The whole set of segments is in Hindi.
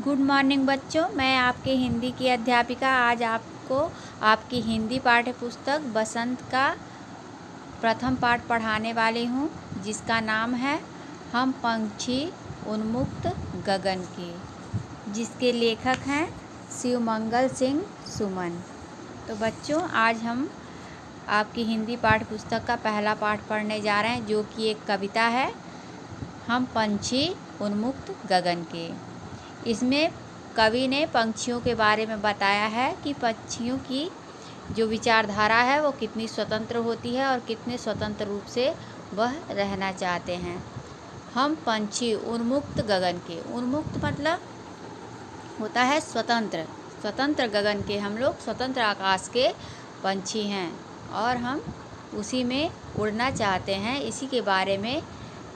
गुड मॉर्निंग बच्चों, मैं आपके हिंदी की अध्यापिका आज आपको आपकी हिंदी पाठ्य पुस्तक बसंत का प्रथम पाठ पढ़ाने वाली हूँ, जिसका नाम है हम पंछी उन्मुक्त गगन के, जिसके लेखक हैं शिवमंगल सिंह सुमन। तो बच्चों, आज हम आपकी हिंदी पाठ्य पुस्तक का पहला पाठ पढ़ने जा रहे हैं, जो कि एक कविता है, हम पंछी उन्मुक्त गगन के। इसमें कवि ने पंछियों के बारे में बताया है कि पक्षियों की जो विचारधारा है वो कितनी स्वतंत्र होती है और कितने स्वतंत्र रूप से वह रहना चाहते हैं। हम पंछी उन्मुक्त गगन के, उन्मुक्त मतलब होता है स्वतंत्र, स्वतंत्र गगन के, हम लोग स्वतंत्र आकाश के पंछी हैं और हम उसी में उड़ना चाहते हैं। इसी के बारे में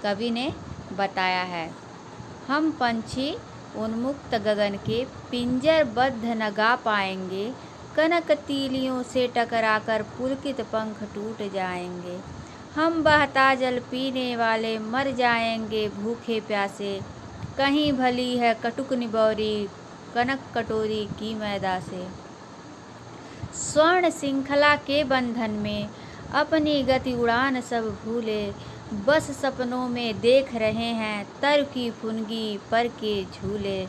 कवि ने बताया है। हम पंछी उन्मुक्त गगन के, पिंजरबद्ध न गा पाएंगे, कनक तीलियों से टकराकर पुलकित पंख टूट जाएंगे। हम बहता जल पीने वाले मर जाएंगे भूखे प्यासे, कहीं भली है कटुक निबौरी कनक कटोरी की मैदा से। स्वर्ण श्रृंखला के बंधन में अपनी गति उड़ान सब भूले, बस सपनों में देख रहे हैं तर की फुनगी पर के झूले।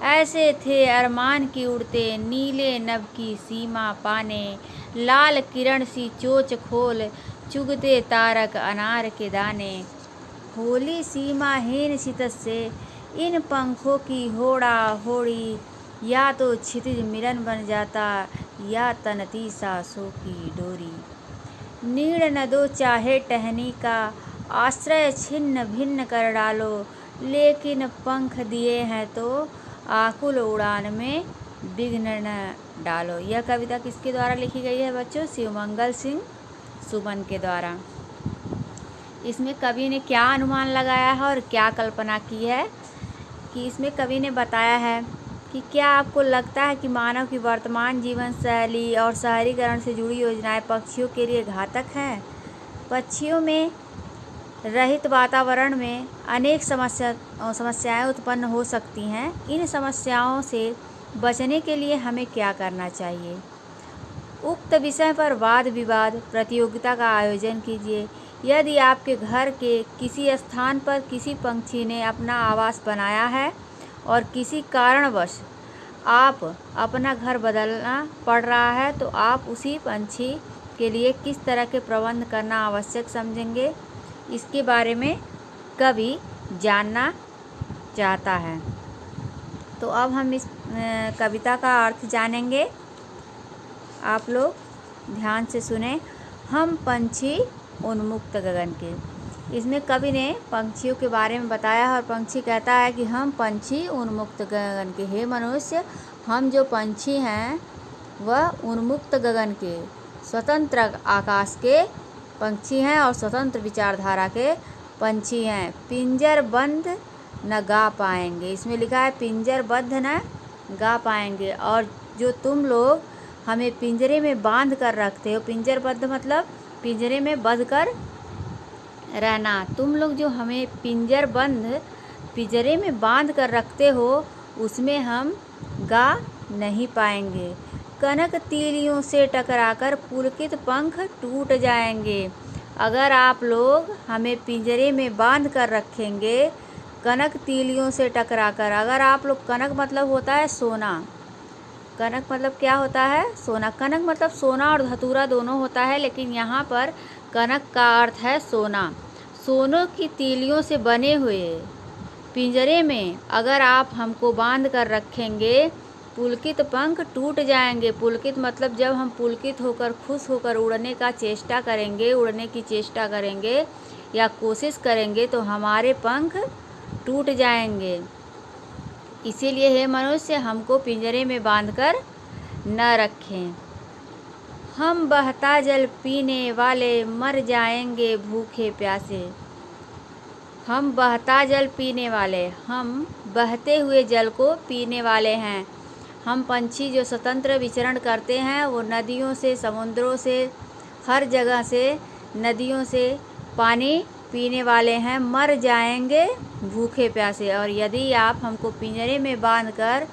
ऐसे थे अरमान की उड़ते नीले नभ की सीमा पाने, लाल किरण सी चोच खोल चुगते तारक अनार के दाने। होली सीमाहीन सितस से इन पंखों की होड़ा होड़ी, या तो क्षितिज मिलन बन जाता या तनती सांसों की डोरी। नीड़ न दो चाहे टहनी का आश्रय छिन्न भिन्न कर डालो, लेकिन पंख दिए हैं तो आकुल उड़ान में विघ्न न डालो। यह कविता किसके द्वारा लिखी गई है बच्चों? शिवमंगल सिंह सुमन के द्वारा। इसमें कवि ने क्या अनुमान लगाया है और क्या कल्पना की है कि इसमें कवि ने बताया है कि क्या आपको लगता है कि मानव की वर्तमान जीवन शैली और शहरीकरण से जुड़ी योजनाएं पक्षियों के लिए घातक हैं? पक्षियों में रहित वातावरण में अनेक समस्याएं उत्पन्न हो सकती हैं। इन समस्याओं से बचने के लिए हमें क्या करना चाहिए? उक्त विषय पर वाद विवाद प्रतियोगिता का आयोजन कीजिए। यदि आपके घर के किसी स्थान पर किसी पंछी ने अपना आवास बनाया है और किसी कारणवश आप अपना घर बदलना पड़ रहा है, तो आप उसी पंछी के लिए किस तरह के प्रबंध करना आवश्यक समझेंगे? इसके बारे में कवि जानना चाहता है। तो अब हम इस कविता का अर्थ जानेंगे। आप लोग ध्यान से सुने। हम पंछी उन्मुक्त गगन के, इसमें कवि ने पंछियों के बारे में बताया है और पंछी कहता है कि हम पंछी उन्मुक्त गगन के। हे मनुष्य, हम जो पंछी हैं वह उन्मुक्त गगन के, स्वतंत्र आकाश के पंछी हैं और स्वतंत्र विचारधारा के पंछी हैं। पिंजरबद्ध न गा पाएंगे, इसमें लिखा है पिंजरबद्ध न गा पाएंगे। और जो तुम लोग हमें पिंजरे में बांध कर रखते हो, पिंजरबद्ध मतलब पिंजरे में बंध कर रहना, तुम लोग जो हमें पिंजरे में बांध कर रखते हो, उसमें हम गा नहीं पाएंगे। कनक तीलियों से टकराकर पुलकित पंख टूट जाएंगे। अगर आप लोग हमें पिंजरे में बांध कर रखेंगे, कनक तीलियों से टकराकर, अगर आप लोग, कनक मतलब होता है सोना, कनक मतलब क्या होता है? सोना। कनक मतलब सोना और धतूरा दोनों होता है, लेकिन यहाँ पर कनक का अर्थ है सोना। सोनों की तीलियों से बने हुए पिंजरे में अगर आप हमको बांध कर रखेंगे, पुलकित पंख टूट जाएंगे। पुलकित मतलब जब हम पुलकित होकर, खुश होकर उड़ने की चेष्टा करेंगे या कोशिश करेंगे, तो हमारे पंख टूट जाएंगे। इसीलिए हे मनुष्य, हमको पिंजरे में बांधकर न रखें। हम बहता जल पीने वाले मर जाएंगे भूखे प्यासे। हम बहता जल पीने वाले, हम बहते हुए जल को पीने वाले हैं। हम पंछी जो स्वतंत्र विचरण करते हैं, वो नदियों से, समुद्रों से, हर जगह से, नदियों से पानी पीने वाले हैं। मर जाएंगे भूखे प्यासे, और यदि आप हमको पिंजरे में बांधकर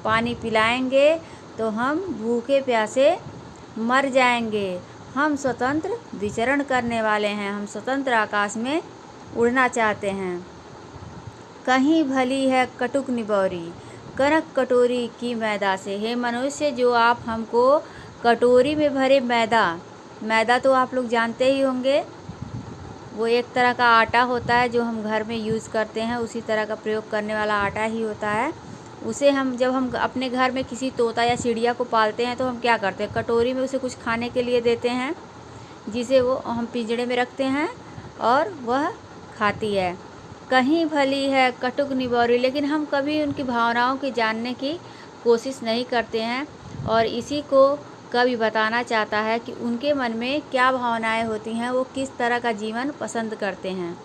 पानी पिलाएंगे तो हम भूखे प्यासे मर जाएंगे। हम स्वतंत्र विचरण करने वाले हैं, हम स्वतंत्र आकाश में उड़ना चाहते हैं। कहीं भली है कटुक निबौरी, कनक कटोरी की मैदा से। हे मनुष्य, जो आप हमको कटोरी में भरे मैदा तो आप लोग जानते ही होंगे, वो एक तरह का आटा होता है जो हम घर में यूज़ करते हैं, उसी तरह का प्रयोग करने वाला आटा ही होता है। उसे जब हम अपने घर में किसी तोता या चिड़िया को पालते हैं तो हम क्या करते हैं, कटोरी में उसे कुछ खाने के लिए देते हैं, जिसे वो हम पिंजड़े में रखते हैं और वह खाती है। कहीं भली है कटुक निबौरी, लेकिन हम कभी उनकी भावनाओं की जानने की कोशिश नहीं करते हैं, और इसी को कवि बताना चाहता है कि उनके मन में क्या भावनाएं होती हैं, वो किस तरह का जीवन पसंद करते हैं।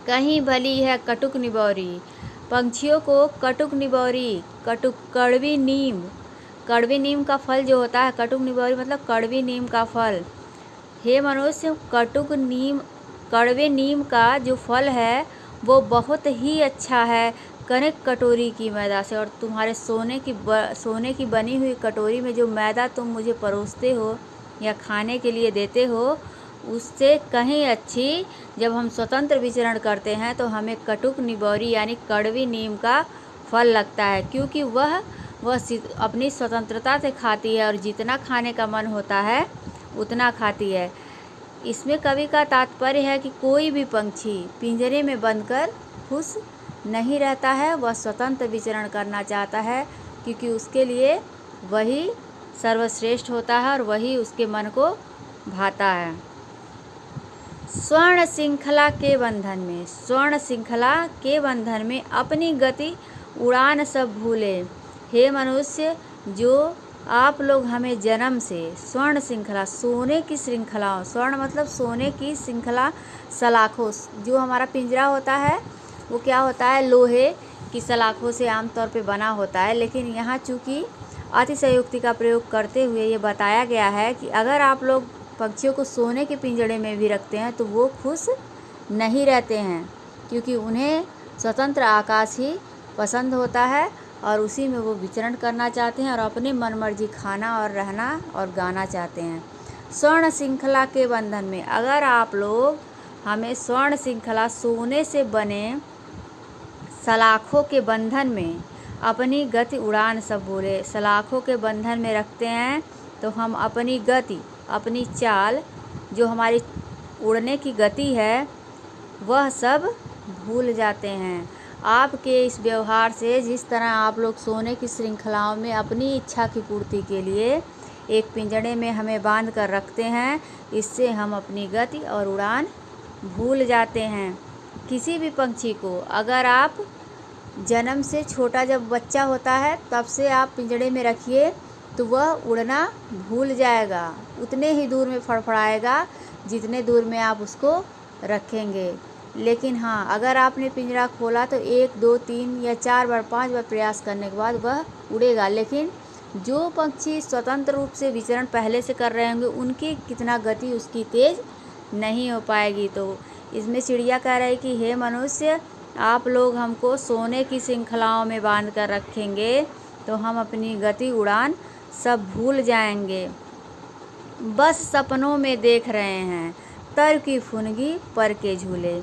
कहीं भली है कटुक निबौरी, पंछियों को कटुक निबौरी, कड़वी नीम का फल जो होता है, कटुक निबौरी मतलब कड़वी नीम का फल। हे मनुष्य, कड़वे नीम का जो फल है वो बहुत ही अच्छा है कनक कटोरी की मैदा से। और तुम्हारे सोने की बनी हुई कटोरी में जो मैदा तुम मुझे परोसते हो या खाने के लिए देते हो, उससे कहीं अच्छी जब हम स्वतंत्र विचरण करते हैं तो हमें कटुक निबौरी यानी कड़वी नीम का फल लगता है, क्योंकि वह अपनी स्वतंत्रता से खाती है और जितना खाने का मन होता है उतना खाती है। इसमें कवि का तात्पर्य है कि कोई भी पंछी पिंजरे में बंदकर खुश नहीं रहता है, वह स्वतंत्र विचरण करना चाहता है, क्योंकि उसके लिए वही सर्वश्रेष्ठ होता है और वही उसके मन को भाता है। स्वर्ण श्रृंखला के बंधन में अपनी गति उड़ान सब भूले। हे मनुष्य, जो आप लोग हमें जन्म से स्वर्ण श्रृंखला, सोने की श्रृंखलाओं, स्वर्ण मतलब सोने की श्रृंखला सलाखों, जो हमारा पिंजरा होता है वो क्या होता है, लोहे की सलाखों से आमतौर पे बना होता है। लेकिन यहाँ चूँकि अतिशयोक्ति का प्रयोग करते हुए ये बताया गया है कि अगर आप लोग पक्षियों को सोने के पिंजड़े में भी रखते हैं तो वो खुश नहीं रहते हैं, क्योंकि उन्हें स्वतंत्र आकाश ही पसंद होता है और उसी में वो विचरण करना चाहते हैं और अपने मनमर्जी खाना और रहना और गाना चाहते हैं। स्वर्ण श्रृंखला के बंधन में, अगर आप लोग हमें स्वर्ण श्रृंखला सोने से बने सलाखों के बंधन में अपनी गति उड़ान सब भूले, सलाखों के बंधन में रखते हैं तो हम अपनी गति, अपनी चाल, जो हमारी उड़ने की गति है, वह सब भूल जाते हैं। आपके इस व्यवहार से, जिस तरह आप लोग सोने की श्रृंखलाओं में अपनी इच्छा की पूर्ति के लिए एक पिंजड़े में हमें बांध कर रखते हैं, इससे हम अपनी गति और उड़ान भूल जाते हैं। किसी भी पंछी को अगर आप जन्म से छोटा जब बच्चा होता है तब से आप पिंजड़े में रखिए तो वह उड़ना भूल जाएगा, उतने ही दूर में फड़फड़ाएगा जितने दूर में आप उसको रखेंगे। लेकिन हाँ, अगर आपने पिंजरा खोला तो 1, 2, 3 या 4 बार 5 बार प्रयास करने के बाद वह उड़ेगा। लेकिन जो पक्षी स्वतंत्र रूप से विचरण पहले से कर रहे होंगे उनकी कितना गति उसकी तेज़ नहीं हो पाएगी। तो इसमें चिड़िया कह रही कि हे मनुष्य, आप लोग हमको सोने की श्रृंखलाओं में बांध कर रखेंगे तो हम अपनी गति उड़ान सब भूल जाएंगे। बस सपनों में देख रहे हैं तर की फुनगी पर के झूले।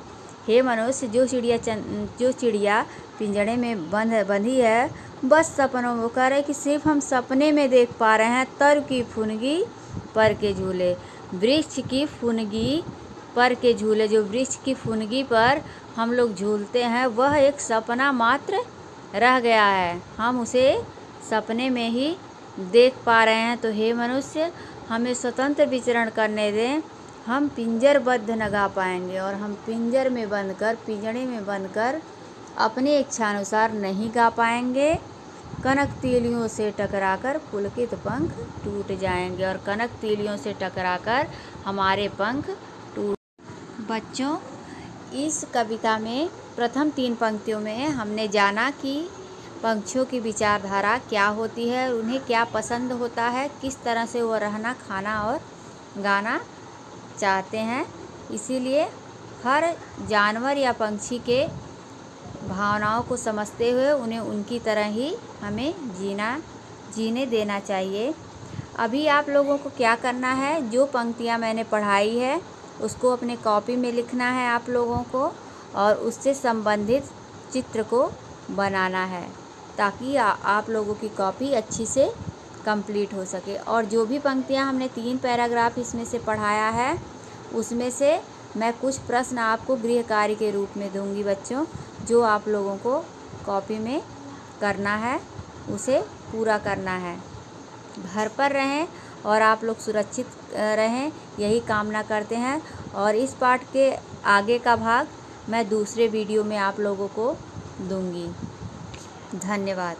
हे मनुष्य, जो चिड़िया पिंजड़े में बंधी है, बस सपनों में, वो कह रहे कि सिर्फ हम सपने में देख पा रहे हैं तर की फुनगी पर के झूले। वृक्ष की फुनगी पर के झूले, जो वृक्ष की फुनगी पर हम लोग झूलते हैं, वह एक सपना मात्र रह गया है, हम उसे सपने में ही देख पा रहे हैं। तो हे मनुष्य, हमें स्वतंत्र विचरण करने दें, हम पिंजरबद्ध न गा पाएंगे और हम पिंजरे में बंधकर अपने इच्छानुसार नहीं गा पाएंगे। कनक तीलियों से टकराकर पुलकित पंख टूट जाएंगे और कनक तीलियों से टकराकर हमारे पंख टूट। बच्चों, इस कविता में प्रथम 3 पंक्तियों में हमने जाना कि पंछियों की विचारधारा क्या होती है, उन्हें क्या पसंद होता है, किस तरह से वो रहना, खाना और गाना चाहते हैं। इसीलिए हर जानवर या पंछी के भावनाओं को समझते हुए उन्हें उनकी तरह ही हमें जीने देना चाहिए। अभी आप लोगों को क्या करना है, जो पंक्तियाँ मैंने पढ़ाई है उसको अपने कॉपी में लिखना है आप लोगों को, और उससे संबंधित चित्र को बनाना है, ताकि आप लोगों की कॉपी अच्छी से कंप्लीट हो सके। और जो भी पंक्तियाँ हमने 3 पैराग्राफ इसमें से पढ़ाया है, उसमें से मैं कुछ प्रश्न आपको गृह कार्य के रूप में दूंगी बच्चों, जो आप लोगों को कॉपी में करना है, उसे पूरा करना है। घर पर रहें और आप लोग सुरक्षित रहें, यही कामना करते हैं। और इस पाठ के आगे का भाग मैं दूसरे वीडियो में आप लोगों को दूंगी। धन्यवाद।